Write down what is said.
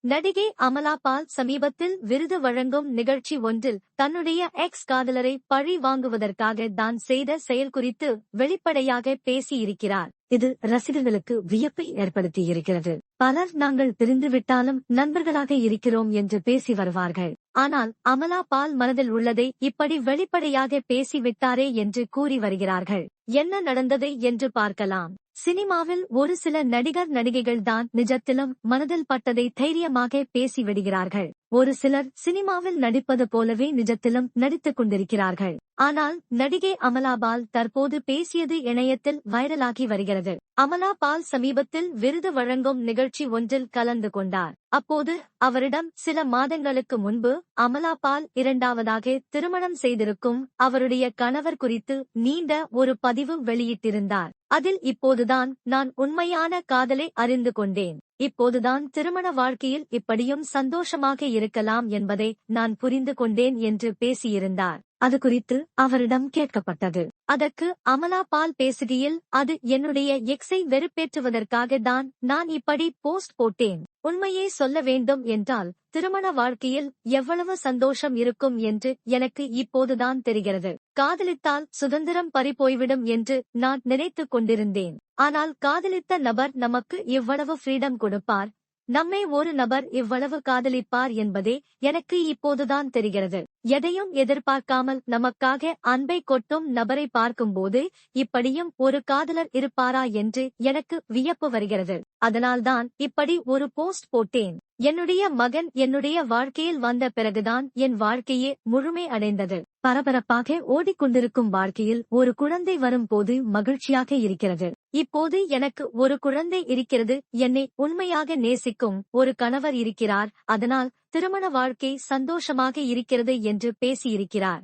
நடிகை அமலா பால் சமீபத்தில் விருது வழங்கும் நிகழ்ச்சி ஒன்றில் தன்னுடைய எக்ஸ் காதலரை பழி வாங்குவதற்காக தான் செய்த செயல் குறித்து வெளிப்படையாக பேசியிருக்கிறார். இது ரசிகர்களுக்கு வியப்பை ஏற்படுத்தியிருக்கிறது. பலர் நாங்கள் பிரிந்துவிட்டாலும் நண்பர்களாக இருக்கிறோம் என்று பேசி வருவார்கள். ஆனால் அமலா பால் மனதில் உள்ளதை இப்படி வெளிப்படையாக பேசிவிட்டாரே என்று கூறி வருகிறார்கள். என்ன நடந்தது என்று பார்க்கலாம். சினிமாவில் ஒரு சில நடிகர் நடிகைகள் தான் நிஜத்திலும் மனதில் பட்டதை தைரியமாக பேசிவிடுகிறார்கள். ஒரு சிலர் சினிமாவில் நடிப்பது போலவே நிஜத்திலும் நடித்துக் கொண்டிருக்கிறார்கள். ஆனால் நடிகை அமலா பால் தற்போது பேசியது இணையத்தில் வைரலாகி வருகிறது. அமலா பால் சமீபத்தில் விருது வழங்கும் நிகழ்ச்சி ஒன்றில் கலந்து கொண்டார். அப்போது அவரிடம் சில மாதங்களுக்கு முன்பு அமலா பால் இரண்டாவதாக திருமணம் செய்திருக்கும் அவருடைய கணவர் குறித்து நீண்ட ஒரு பதிவு வெளியிட்டிருந்தார். அதில் இப்போதுதான் நான் உண்மையான காதலை அறிந்து கொண்டேன். இப்போதுதான் திருமண வாழ்க்கையில் இப்படியும் சந்தோஷமாக இருக்கலாம் என்பதை நான் புரிந்து கொண்டேன் என்று பேசியிருந்தார். அது குறித்து அவரிடம் கேட்கப்பட்டது. அதற்கு அமலா பால் பேசுகையில், அது என்னுடைய எக்ஸை வெறுப்பேற்றுவதற்காக தான் நான் இப்படி போஸ்ட் போட்டேன். உண்மையை சொல்ல வேண்டும் என்றால் திருமண வாழ்க்கையில் எவ்வளவு சந்தோஷம் இருக்கும் என்று எனக்கு இப்போதுதான் தெரிகிறது. காதலித்தால் சுதந்திரம் பறிபோய்விடும் என்று நான் நினைத்துக் கொண்டிருந்தேன். ஆனால் காதலித்த நபர் நமக்கு இவ்வளவு ஃப்ரீடம் கொடுப்பார், நம்மை ஒரு நபர் இவ்வளவு காதலிப்பார் என்பதே எனக்கு இப்போதுதான் தெரிகிறது. எதையும் எதிர்பார்க்காமல் நமக்காக அன்பை கொட்டும் நபரை பார்க்கும்போது இப்படியும் ஒரு காதலர் இருப்பாரா என்று எனக்கு வியப்பு வருகிறது. அதனால்தான் இப்படி ஒரு போஸ்ட் போட்டேன். என்னுடைய மகன் என்னுடைய வாழ்க்கையில் வந்த பிறகுதான் என் வாழ்க்கையே முழுமை அடைந்தது. பரபரப்பாக ஓடிக்கொண்டிருக்கும் வாழ்க்கையில் ஒரு குழந்தை வரும் போது மகிழ்ச்சியாக இருக்கிறது. இப்போது எனக்கு ஒரு குழந்தை இருக்கிறது, என்னை உண்மையாக நேசிக்கும் ஒரு கணவர் இருக்கிறார், அதனால் திருமண வாழ்க்கை சந்தோஷமாக இருக்கிறது என்று பேசியிருக்கிறார்.